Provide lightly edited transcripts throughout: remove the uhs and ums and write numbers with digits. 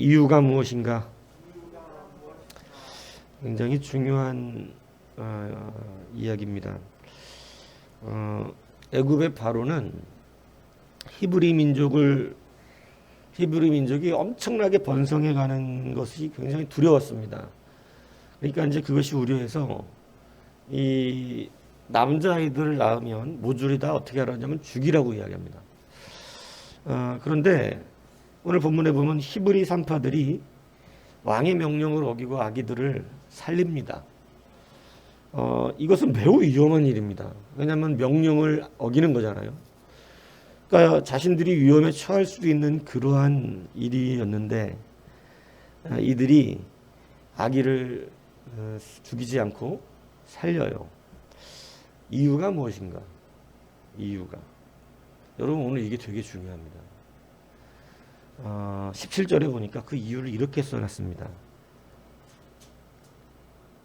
이유가 무엇인가? 굉장히 중요한 이야기입니다. 애굽의 바로는 히브리 민족이 엄청나게 번성해가는 것이 굉장히 두려웠습니다. 그러니까 이제 그것이 우려해서 이 남자아이들을 낳으면 모조리 다 어떻게 하라냐면 죽이라고 이야기합니다. 그런데 오늘 본문에 보면 히브리 산파들이 왕의 명령을 어기고 아기들을 살립니다. 이것은 매우 위험한 일입니다. 왜냐하면 명령을 어기는 거잖아요. 그러니까 자신들이 위험에 처할 수도 있는 그러한 일이었는데 이들이 아기를 죽이지 않고 살려요. 이유가 무엇인가? 이유가. 여러분 오늘 이게 되게 중요합니다. 17절에 보니까 그 이유를 이렇게 써놨습니다.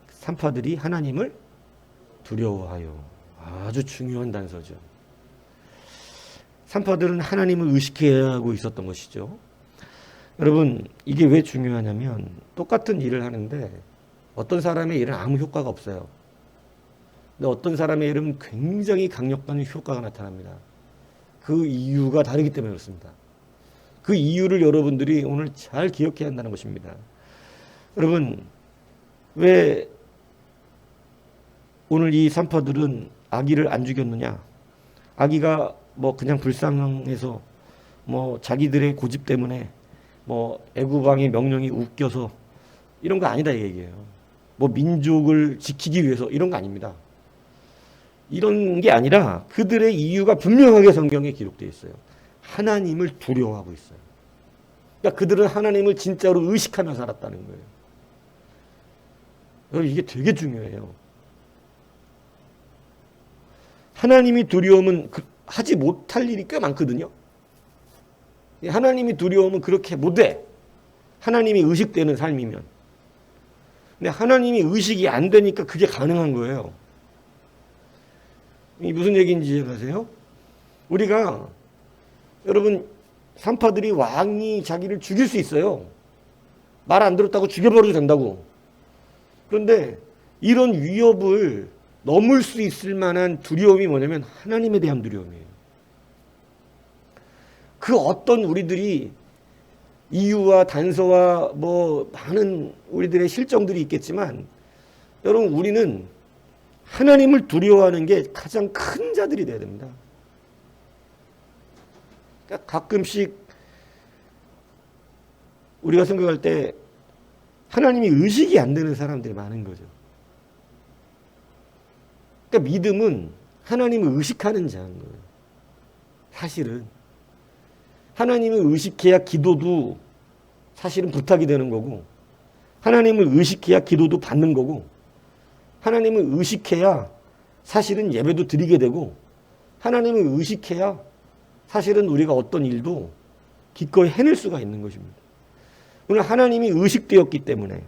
산파들이 하나님을 두려워하여. 아주 중요한 단서죠. 산파들은 하나님을 의식해야 하고 있었던 것이죠. 여러분 이게 왜 중요하냐면 똑같은 일을 하는데 어떤 사람의 일은 아무 효과가 없어요. 근데 어떤 사람의 일은 굉장히 강력한 효과가 나타납니다. 그 이유가 다르기 때문에 그렇습니다. 그 이유를 여러분들이 오늘 잘 기억해야 한다는 것입니다. 여러분, 왜 오늘 이 산파들은 아기를 안 죽였느냐? 아기가 뭐 그냥 불쌍해서 뭐 자기들의 고집 때문에 뭐 애굽 왕의 명령이 웃겨서 이런 거 아니다 이 얘기예요. 뭐 민족을 지키기 위해서 이런 거 아닙니다. 이런 게 아니라 그들의 이유가 분명하게 성경에 기록되어 있어요. 하나님을 두려워하고 있어요. 그러니까 그들은 하나님을 진짜로 의식하며 살았다는 거예요. 여러분 이게 되게 중요해요. 하나님이 두려움은 하지 못할 일이 꽤 많거든요. 하나님이 두려움은 그렇게 못해. 하나님이 의식되는 삶이면. 근데 하나님이 의식이 안 되니까 그게 가능한 거예요. 이게 무슨 얘기인지 아세요? 우리가 여러분 산파들이 왕이 자기를 죽일 수 있어요. 말 안 들었다고 죽여버려도 된다고. 그런데 이런 위협을 넘을 수 있을 만한 두려움이 뭐냐면 하나님에 대한 두려움이에요. 그 어떤 우리들이 이유와 단서와 뭐 많은 우리들의 실정들이 있겠지만 여러분 우리는 하나님을 두려워하는 게 가장 큰 자들이 돼야 됩니다. 그러니까 가끔씩 우리가 생각할 때 하나님이 의식이 안 되는 사람들이 많은 거죠. 그러니까 믿음은 하나님을 의식하는 자인 거예요. 사실은 하나님을 의식해야 기도도 사실은 부탁이 되는 거고 하나님을 의식해야 기도도 받는 거고 하나님을 의식해야 사실은 예배도 드리게 되고 하나님을 의식해야 사실은 우리가 어떤 일도 기꺼이 해낼 수가 있는 것입니다. 오늘 하나님이 의식되었기 때문에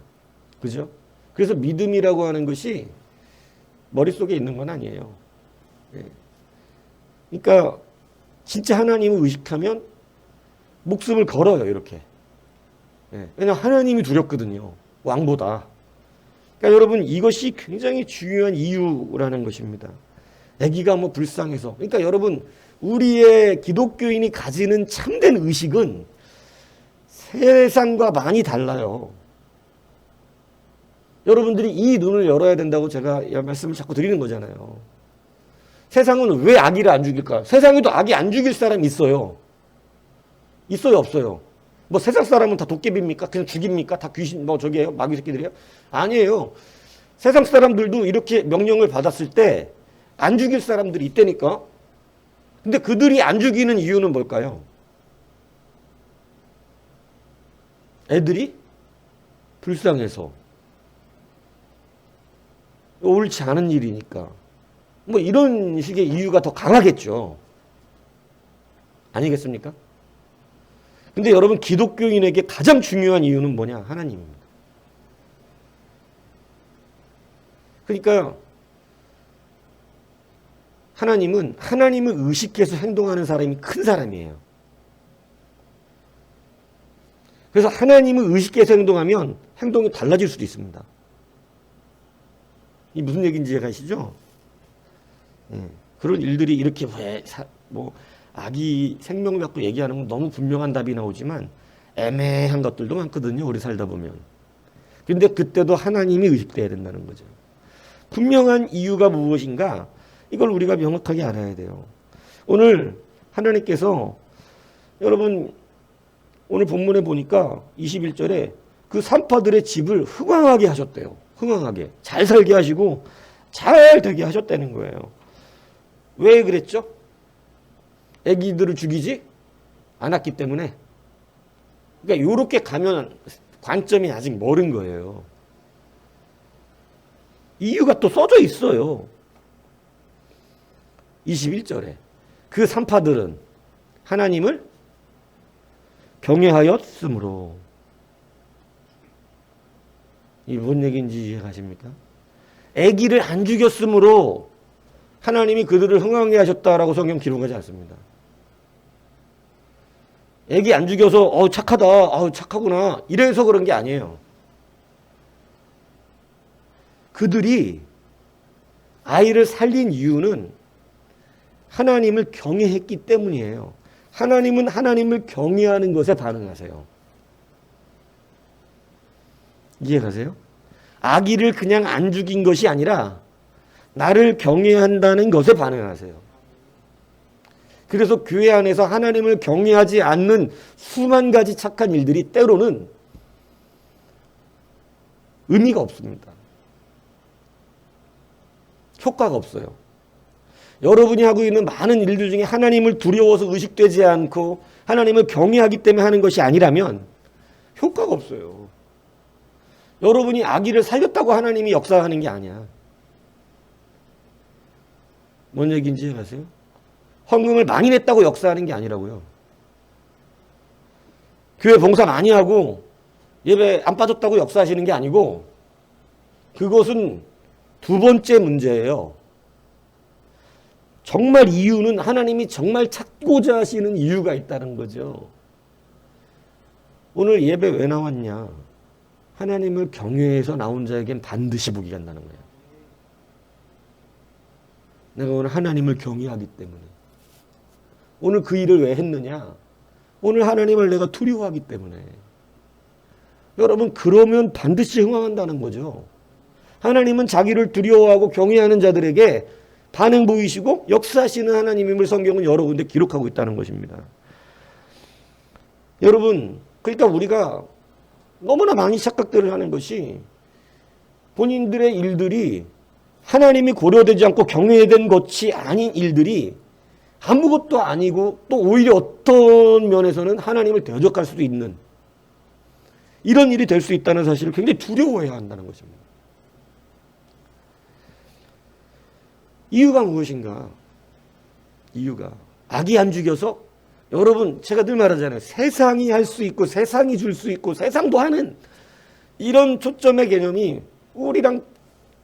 그죠? 그래서 믿음이라고 하는 것이 머릿속에 있는 건 아니에요. 그러니까 진짜 하나님을 의식하면 목숨을 걸어요 이렇게. 왜냐하면 하나님이 두렵거든요. 왕보다. 그러니까 여러분 이것이 굉장히 중요한 이유라는 것입니다. 아기가 뭐 불쌍해서. 그러니까 여러분 우리의 기독교인이 가지는 참된 의식은 세상과 많이 달라요. 여러분들이 이 눈을 열어야 된다고 제가 이 말씀을 자꾸 드리는 거잖아요. 세상은 왜 아기를 안 죽일까? 세상에도 아기 안 죽일 사람이 있어요. 있어요, 없어요? 뭐 세상 사람은 다 도깨비입니까? 그냥 죽입니까? 다 귀신, 뭐 저기예요? 마귀 새끼들이에요? 아니에요. 세상 사람들도 이렇게 명령을 받았을 때 안 죽일 사람들이 있다니까? 근데 그들이 안 죽이는 이유는 뭘까요? 애들이 불쌍해서. 옳지 않은 일이니까. 뭐 이런 식의 이유가 더 강하겠죠. 아니겠습니까? 근데 여러분 기독교인에게 가장 중요한 이유는 뭐냐? 하나님입니다. 그러니까 하나님은 하나님을 의식해서 행동하는 사람이 큰 사람이에요. 그래서 하나님을 의식해서 행동하면 행동이 달라질 수도 있습니다. 이 무슨 얘기인지 이해가시죠? 그런 일들이 이렇게 뭐 아기 생명 갖고 얘기하는 건 너무 분명한 답이 나오지만 애매한 것들도 많거든요. 우리 살다 보면. 근데 그때도 하나님이 의식돼야 된다는 거죠. 분명한 이유가 무엇인가? 이걸 우리가 명확하게 알아야 돼요. 오늘 하나님께서 여러분 오늘 본문에 보니까 21절에 그 산파들의 집을 흥왕하게 하셨대요. 흥왕하게. 잘 살게 하시고 잘 되게 하셨다는 거예요. 왜 그랬죠? 애기들을 죽이지 않았기 때문에. 그러니까 이렇게 가면 관점이 아직 멀은 거예요. 이유가 또 써져 있어요. 21절에 그 산파들은 하나님을 경외하였으므로. 이 뭔 얘기인지 이해가십니까? 아기를 안 죽였으므로 하나님이 그들을 흥왕해 하셨다라고 성경 기록하지 않습니다. 아기 안 죽여서 착하다, 착하구나 이래서 그런 게 아니에요. 그들이 아이를 살린 이유는 하나님을 경외했기 때문이에요. 하나님은 하나님을 경외하는 것에 반응하세요. 이해가세요? 아기를 그냥 안 죽인 것이 아니라 나를 경외한다는 것에 반응하세요. 그래서 교회 안에서 하나님을 경외하지 않는 수만 가지 착한 일들이 때로는 의미가 없습니다. 효과가 없어요. 여러분이 하고 있는 많은 일들 중에 하나님을 두려워서 의식되지 않고 하나님을 경외하기 때문에 하는 것이 아니라면 효과가 없어요. 여러분이 아기를 살렸다고 하나님이 역사하는 게 아니야. 뭔 얘기인지 아세요? 헌금을 많이 냈다고 역사하는 게 아니라고요. 교회 봉사 많이 하고 예배 안 빠졌다고 역사하시는 게 아니고 그것은 두 번째 문제예요. 정말 이유는 하나님이 정말 찾고자 하시는 이유가 있다는 거죠. 오늘 예배 왜 나왔냐? 하나님을 경외해서 나온 자에겐 반드시 복이 간다는 거예요. 내가 오늘 하나님을 경외하기 때문에. 오늘 그 일을 왜 했느냐? 오늘 하나님을 내가 두려워하기 때문에. 여러분 그러면 반드시 흥황한다는 거죠. 하나님은 자기를 두려워하고 경외하는 자들에게 반응 보이시고 역사하시는 하나님임을 성경은 여러 군데 기록하고 있다는 것입니다. 여러분 그러니까 우리가 너무나 많이 착각들을 하는 것이 본인들의 일들이 하나님이 고려되지 않고 경외된 것이 아닌 일들이 아무것도 아니고 또 오히려 어떤 면에서는 하나님을 대적할 수도 있는 이런 일이 될 수 있다는 사실을 굉장히 두려워해야 한다는 것입니다. 이유가 무엇인가? 이유가 아기 안 죽여서 여러분 제가 늘 말하잖아요. 세상이 할 수 있고 세상이 줄 수 있고 세상도 하는 이런 초점의 개념이 우리랑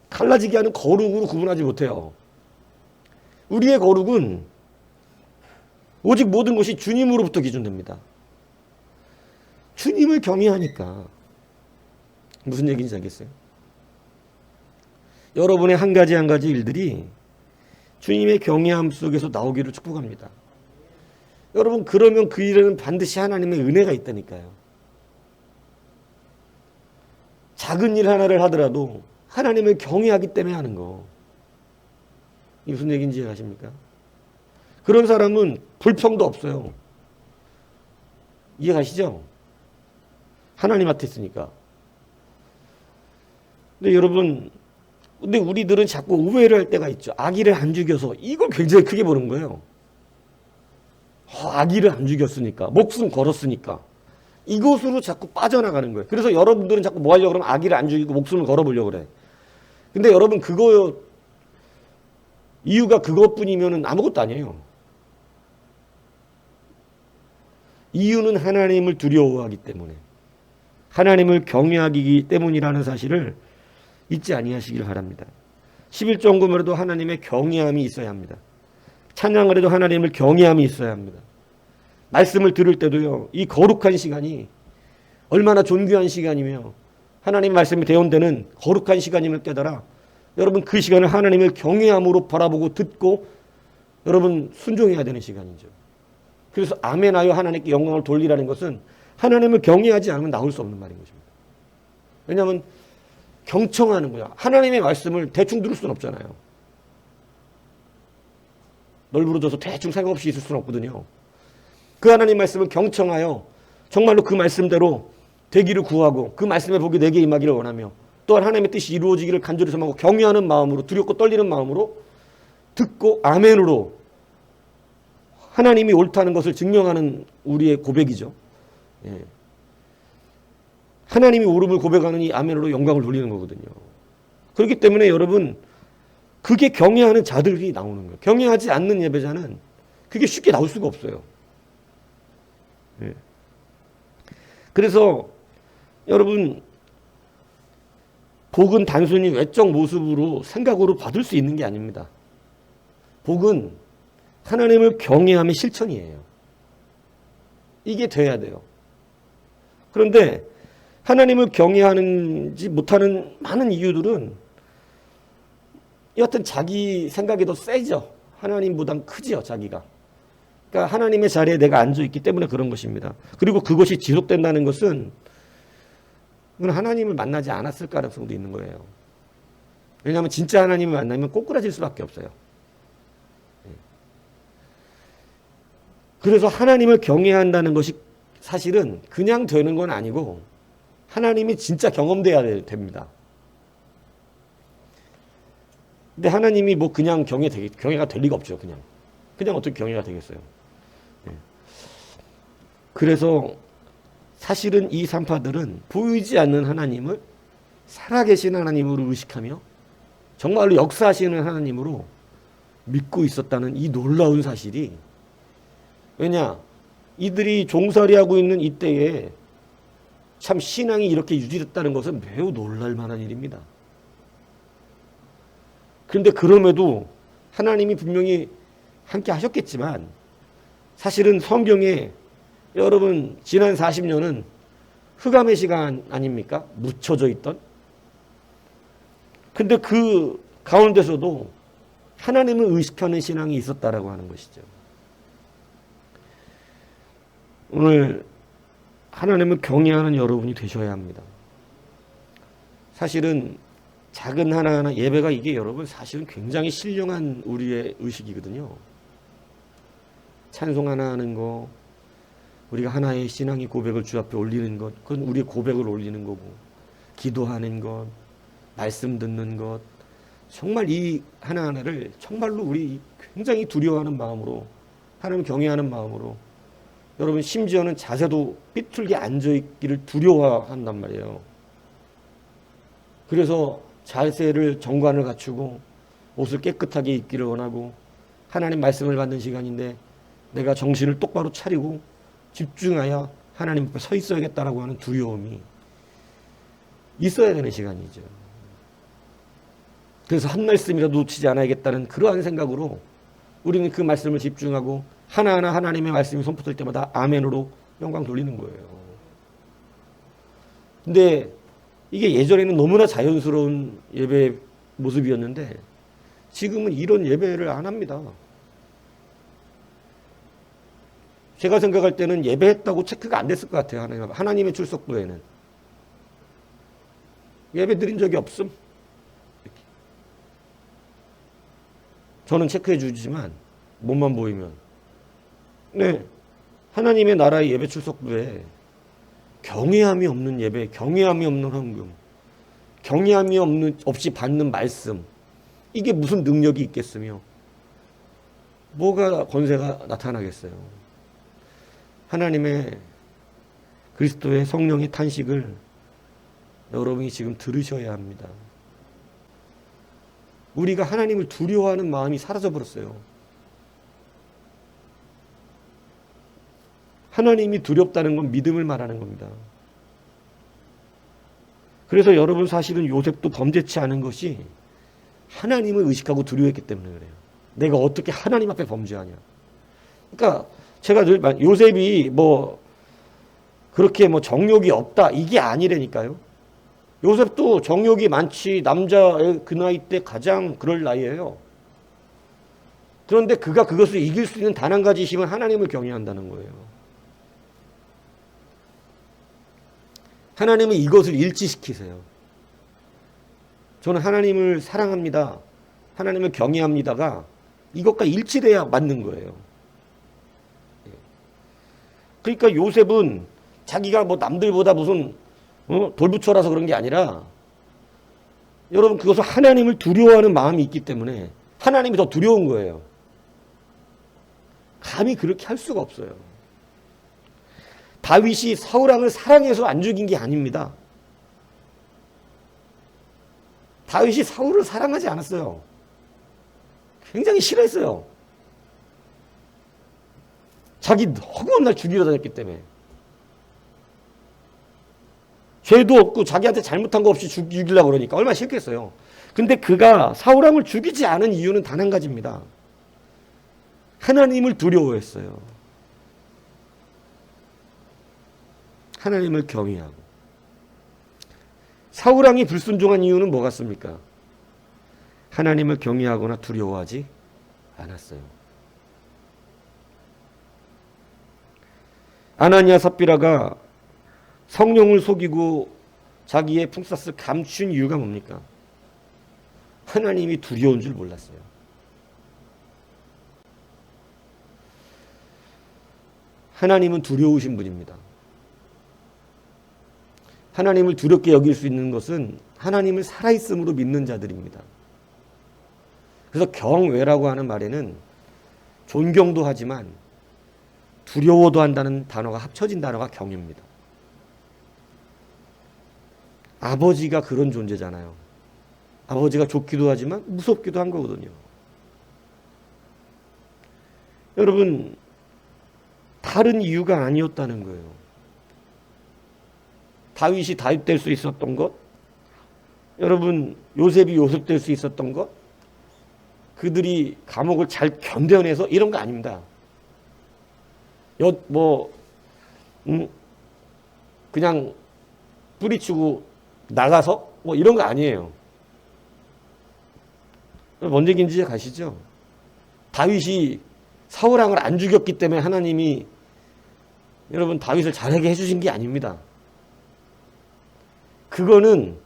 갈라지게 하는 거룩으로 구분하지 못해요. 우리의 거룩은 오직 모든 것이 주님으로부터 기준됩니다. 주님을 경외하니까. 무슨 얘기인지 알겠어요? 여러분의 한 가지 한 가지 일들이 주님의 경외함 속에서 나오기를 축복합니다. 여러분 그러면 그 일에는 반드시 하나님의 은혜가 있다니까요. 작은 일 하나를 하더라도 하나님을 경외하기 때문에 하는 거. 이게 무슨 얘기인지 아십니까? 그런 사람은 불평도 없어요. 이해가시죠? 하나님한테 있으니까. 근데 여러분 근데 우리들은 자꾸 오해를 할 때가 있죠. 아기를 안 죽여서 이걸 굉장히 크게 보는 거예요. 아기를 안 죽였으니까 목숨 걸었으니까 이것으로 자꾸 빠져나가는 거예요. 그래서 여러분들은 자꾸 뭐 하려고 그러면 아기를 안 죽이고 목숨을 걸어보려고 그래. 근데 여러분 그거 이유가 그것뿐이면 아무것도 아니에요. 이유는 하나님을 두려워하기 때문에, 하나님을 경외하기 때문이라는 사실을 잊지 아니하시길 바랍니다. 11조 헌금을 해도 하나님의 경외함이 있어야 합니다. 찬양을 해도 하나님을 경외함이 있어야 합니다. 말씀을 들을 때도요, 이 거룩한 시간이 얼마나 존귀한 시간이며 하나님 말씀이 대언되는 거룩한 시간임을 깨달아 여러분 그 시간을 하나님을 경외함으로 바라보고 듣고 여러분 순종해야 되는 시간이죠. 그래서 아멘하여 하나님께 영광을 돌리라는 것은 하나님을 경외하지 않으면 나올 수 없는 말인 것입니다. 왜냐하면 경청하는 거야. 하나님의 말씀을 대충 들을 수는 없잖아요. 널브러져서 대충 생각 없이 있을 수는 없거든요. 그 하나님 말씀을 경청하여 정말로 그 말씀대로 되기를 구하고 그 말씀의 복이 내게 임하기를 원하며 또한 하나님의 뜻이 이루어지기를 간절히 소망하고 경외하는 마음으로 두렵고 떨리는 마음으로 듣고 아멘으로 하나님이 옳다는 것을 증명하는 우리의 고백이죠. 예. 하나님이 옳음을 고백하는 이 아멘으로 영광을 돌리는 거거든요. 그렇기 때문에 여러분 그게 경외하는 자들이 나오는 거예요. 경외하지 않는 예배자는 그게 쉽게 나올 수가 없어요. 예. 그래서 여러분 복은 단순히 외적 모습으로 생각으로 받을 수 있는 게 아닙니다. 복은 하나님을 경외함의 실천이에요. 이게 돼야 돼요. 그런데 하나님을 경외하는지 못하는 많은 이유들은 여하튼 자기 생각이 더 세죠. 하나님보단 크지요, 자기가. 그러니까 하나님의 자리에 내가 앉아있기 때문에 그런 것입니다. 그리고 그것이 지속된다는 것은 그건 하나님을 만나지 않았을 가능성도 있는 거예요. 왜냐하면 진짜 하나님을 만나면 꼬꾸라질 수밖에 없어요. 그래서 하나님을 경외한다는 것이 사실은 그냥 되는 건 아니고 하나님이 진짜 경험돼야 됩니다. 근데 하나님이 뭐 그냥 경외가 될 리가 없죠. 그냥 어떻게 경외가 되겠어요. 그래서 사실은 이 산파들은 보이지 않는 하나님을 살아계신 하나님으로 의식하며 정말로 역사하시는 하나님으로 믿고 있었다는 이 놀라운 사실이, 왜냐? 이들이 종살이하고 있는 이때에 참 신앙이 이렇게 유지됐다는 것은 매우 놀랄 만한 일입니다. 그런데 그럼에도 하나님이 분명히 함께 하셨겠지만 사실은 성경에 여러분 지난 40년은 흑암의 시간 아닙니까? 묻혀져 있던. 근데 그 가운데서도 하나님을 의식하는 신앙이 있었다라고 하는 것이죠. 오늘 하나님을 경외하는 여러분이 되셔야 합니다. 사실은 작은 하나하나 예배가 이게 여러분 사실은 굉장히 신령한 우리의 의식이거든요. 찬송 하나 하는 거, 우리가 하나의 신앙의 고백을 주 앞에 올리는 것, 그건 우리의 고백을 올리는 거고, 기도하는 것, 말씀 듣는 것, 정말 이 하나하나를 정말로 우리 굉장히 두려워하는 마음으로, 하나님 경외하는 마음으로, 여러분 심지어는 자세도 삐뚤게 앉아있기를 두려워한단 말이에요. 그래서 자세를 정관을 갖추고 옷을 깨끗하게 입기를 원하고 하나님 말씀을 받는 시간인데 내가 정신을 똑바로 차리고 집중하여 하나님 앞에 서 있어야겠다라고 하는 두려움이 있어야 되는 시간이죠. 그래서 한 말씀이라도 놓치지 않아야겠다는 그러한 생각으로 우리는 그 말씀을 집중하고 하나하나 하나님의 말씀이 손붙을 때마다 아멘으로 영광 돌리는 거예요. 근데 이게 예전에는 너무나 자연스러운 예배 모습이었는데 지금은 이런 예배를 안 합니다. 제가 생각할 때는 예배했다고 체크가 안 됐을 것 같아요. 하나님의 출석부에는. 예배 드린 적이 없음. 저는 체크해 주지만 몸만 보이면. 네, 하나님의 나라의 예배 출석부에 경외함이 없는 예배, 경외함이 없는 헌금, 경외함이 없이 받는 말씀, 이게 무슨 능력이 있겠으며 뭐가 권세가 나타나겠어요. 하나님의 그리스도의 성령의 탄식을 여러분이 지금 들으셔야 합니다. 우리가 하나님을 두려워하는 마음이 사라져 버렸어요. 하나님이 두렵다는 건 믿음을 말하는 겁니다. 그래서 여러분 사실은 요셉도 범죄치 않은 것이 하나님을 의식하고 두려워했기 때문에 그래요. 내가 어떻게 하나님 앞에 범죄하냐. 그러니까 제가 늘 요셉이 뭐 그렇게 뭐 정욕이 없다 이게 아니라니까요. 요셉도 정욕이 많지 남자의 그 나이 때 가장 그럴 나이예요. 그런데 그가 그것을 이길 수 있는 단 한 가지 힘은 하나님을 경외한다는 거예요. 하나님은 이것을 일치시키세요. 저는 하나님을 사랑합니다. 하나님을 경외합니다가 이것과 일치돼야 맞는 거예요. 그러니까 요셉은 자기가 뭐 남들보다 무슨 돌부처라서 그런 게 아니라 여러분 그것은 하나님을 두려워하는 마음이 있기 때문에 하나님이 더 두려운 거예요. 감히 그렇게 할 수가 없어요. 다윗이 사울 왕을 사랑해서 안 죽인 게 아닙니다. 다윗이 사울을 사랑하지 않았어요. 굉장히 싫어했어요. 자기 허구한 날 죽이려 다녔기 때문에. 죄도 없고 자기한테 잘못한 거 없이 죽이려고 그러니까 얼마나 싫겠어요. 근데 그가 사울 왕을 죽이지 않은 이유는 단 한 가지입니다. 하나님을 두려워했어요. 하나님을 경외하고. 사울 왕이 불순종한 이유는 뭐 같습니까? 하나님을 경외하거나 두려워하지 않았어요. 아나니아 삽비라가 성령을 속이고 자기의 풍사스를 감춘 이유가 뭡니까? 하나님이 두려운 줄 몰랐어요. 하나님은 두려우신 분입니다. 하나님을 두렵게 여길 수 있는 것은 하나님을 살아있음으로 믿는 자들입니다. 그래서 경외라고 하는 말에는 존경도 하지만 두려워도 한다는 단어가 합쳐진 단어가 경외입니다. 아버지가 그런 존재잖아요. 아버지가 좋기도 하지만 무섭기도 한 거거든요. 여러분, 다른 이유가 아니었다는 거예요. 다윗이 다윗 될 수 있었던 것, 여러분 요셉이 요셉 될 수 있었던 것, 그들이 감옥을 잘 견뎌내서 이런 거 아닙니다. 그냥 뿌리치고 나가서 뭐 이런 거 아니에요. 뭔 얘기인지 가시죠? 다윗이 사울 왕을 안 죽였기 때문에 하나님이 여러분 다윗을 잘하게 해주신 게 아닙니다. 그거는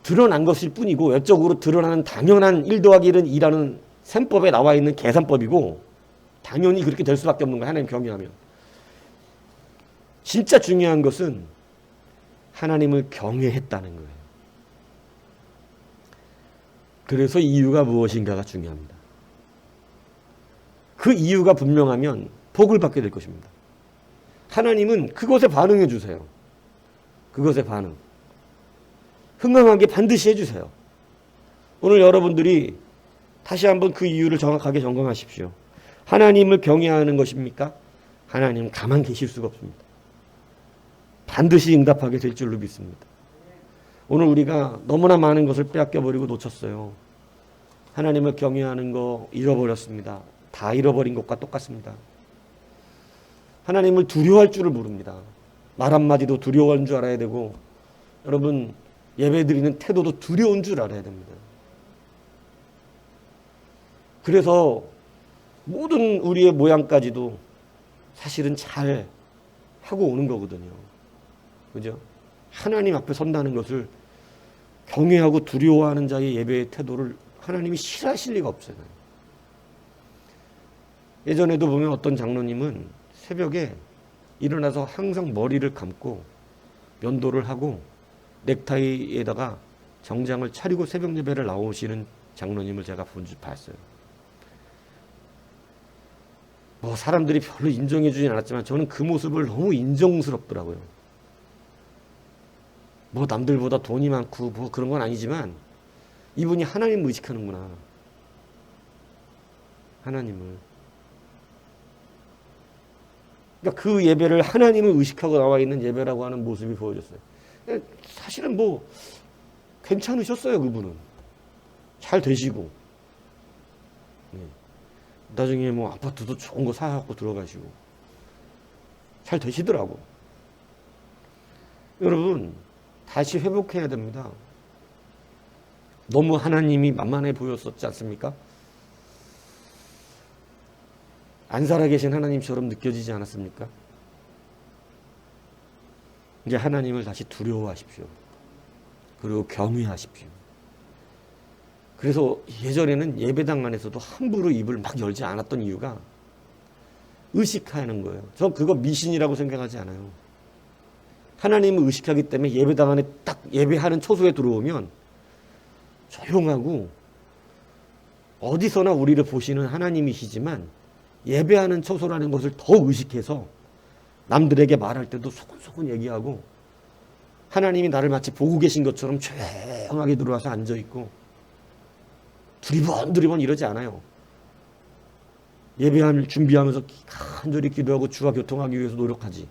드러난 것일 뿐이고 외적으로 드러나는 당연한 1 더하기 1은 2라는 셈법에 나와 있는 계산법이고 당연히 그렇게 될 수밖에 없는 거예요. 하나님 경외하면. 진짜 중요한 것은 하나님을 경외했다는 거예요. 그래서 이유가 무엇인가가 중요합니다. 그 이유가 분명하면 복을 받게 될 것입니다. 하나님은 그것에 반응해 주세요. 그것에 반응. 흥황하게 반드시 해주세요. 오늘 여러분들이 다시 한번 그 이유를 정확하게 점검하십시오. 하나님을 경외하는 것입니까? 하나님은 가만 계실 수가 없습니다. 반드시 응답하게 될 줄로 믿습니다. 오늘 우리가 너무나 많은 것을 빼앗겨버리고 놓쳤어요. 하나님을 경외하는 거 잃어버렸습니다. 다 잃어버린 것과 똑같습니다. 하나님을 두려워할 줄을 모릅니다. 말 한마디도 두려워하는 줄 알아야 되고 여러분 예배드리는 태도도 두려운 줄 알아야 됩니다. 그래서 모든 우리의 모양까지도 사실은 잘 하고 오는 거거든요. 그죠? 하나님 앞에 선다는 것을 경외하고 두려워하는 자의 예배의 태도를 하나님이 싫어하실 리가 없어요. 예전에도 보면 어떤 장로님은 새벽에 일어나서 항상 머리를 감고 면도를 하고 넥타이에다가 정장을 차리고 새벽 예배를 나오시는 장로님을 제가 봤어요. 뭐 사람들이 별로 인정해 주진 않았지만 저는 그 모습을 너무 인정스럽더라고요. 뭐 남들보다 돈이 많고 뭐 그런 건 아니지만 이분이 하나님을 의식하는구나. 하나님을. 그러니까 그 예배를 하나님을 의식하고 나와 있는 예배라고 하는 모습이 보여졌어요. 사실은 뭐 괜찮으셨어요. 그분은 잘 되시고, 나중에 뭐 아파트도 좋은 거 사갖고 들어가시고 잘 되시더라고. 여러분 다시 회복해야 됩니다. 너무 하나님이 만만해 보였었지 않습니까? 안 살아계신 하나님처럼 느껴지지 않았습니까? 이제 하나님을 다시 두려워하십시오. 그리고 경외하십시오. 그래서 예전에는 예배당 안에서도 함부로 입을 막 열지 않았던 이유가 의식하는 거예요. 저 그거 미신이라고 생각하지 않아요. 하나님을 의식하기 때문에 예배당 안에 딱 예배하는 초소에 들어오면 조용하고 어디서나 우리를 보시는 하나님이시지만 예배하는 초소라는 것을 더 의식해서 남들에게 말할 때도 소곤소곤 얘기하고 하나님이 나를 마치 보고 계신 것처럼 조용하게 들어와서 앉아있고 두리번 이러지 않아요. 예배할 준비하면서 간절히 기도하고 주와 교통하기 위해서 노력하지.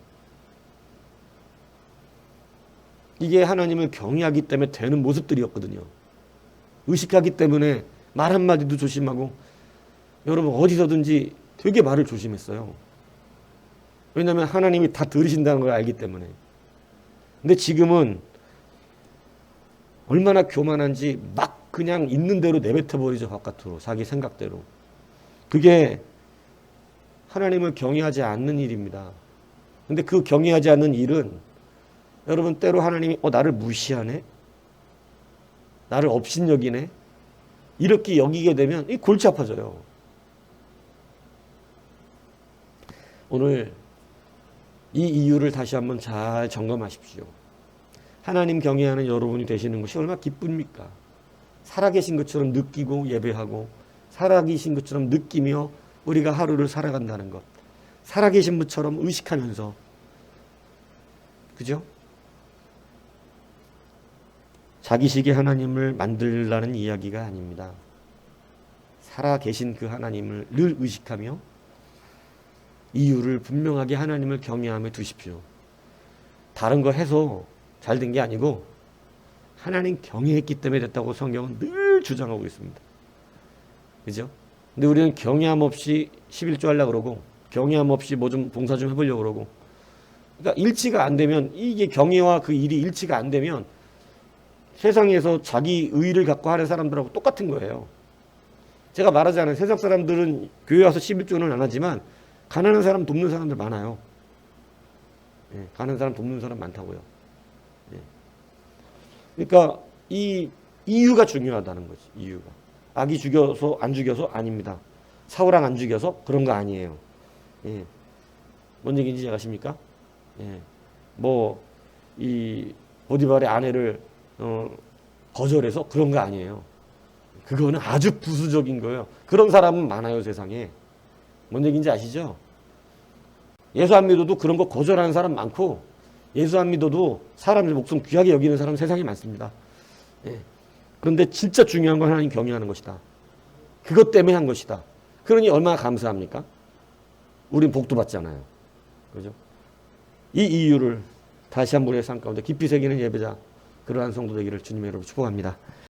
이게 하나님을 경외하기 때문에 되는 모습들이었거든요. 의식하기 때문에 말 한마디도 조심하고 여러분 어디서든지 되게 말을 조심했어요. 왜냐하면 하나님이 다 들으신다는 걸 알기 때문에. 근데 지금은 얼마나 교만한지 막 그냥 있는 대로 내뱉어버리죠. 바깥으로 자기 생각대로. 그게 하나님을 경외하지 않는 일입니다. 근데 그 경외하지 않는 일은 여러분 때로 하나님이 나를 무시하네? 나를 업신여기네? 이렇게 여기게 되면 이 골치 아파져요. 오늘 이 이유를 다시 한번 잘 점검하십시오. 하나님 경외하는 여러분이 되시는 것이 얼마나 기쁩니까? 살아계신 것처럼 느끼고 예배하고 살아계신 것처럼 느끼며 우리가 하루를 살아간다는 것. 살아계신 분처럼 의식하면서. 그죠? 자기식의 하나님을 만들라는 이야기가 아닙니다. 살아계신 그 하나님을 늘 의식하며 이유를 분명하게 하나님을 경외함에 두십시오. 다른 거 해서 잘 된 게 아니고 하나님 경외했기 때문에 됐다고 성경은 늘 주장하고 있습니다. 그죠? 근데 우리는 경외함 없이 11조 하려고 그러고 경외함 없이 뭐 좀 봉사 좀 해보려고 그러고 그러니까 일치가 안 되면 이게 경외와 그 일이 일치가 안 되면 세상에서 자기 의의를 갖고 하는 사람들하고 똑같은 거예요. 제가 말하잖아요. 세상 사람들은 교회 와서 11조는 안 하지만 가난한 사람 돕는 사람들 많아요. 예, 가난한 사람 돕는 사람 많다고요. 예. 그러니까 이 이유가 중요하다는 거지. 이유가. 악이 죽여서 안 죽여서 아닙니다. 사울왕 안 죽여서 그런 거 아니에요. 예. 뭔 얘기인지 아십니까? 예. 이 보디발의 아내를 거절해서 그런 거 아니에요. 그거는 아주 부수적인 거예요. 그런 사람은 많아요, 세상에. 뭔 얘기인지 아시죠? 예수 안 믿어도 그런 거 거절하는 사람 많고 예수 안 믿어도 사람의 목숨 귀하게 여기는 사람 세상에 많습니다. 예. 그런데 진짜 중요한 건 하나님 경외하는 것이다. 그것 때문에 한 것이다. 그러니 얼마나 감사합니까? 우린 복도 받잖아요. 그죠? 이 이유를 다시 한번 우리의 삶 가운데 깊이 새기는 예배자 그러한 성도 되기를 주님의 이름으로 축복합니다.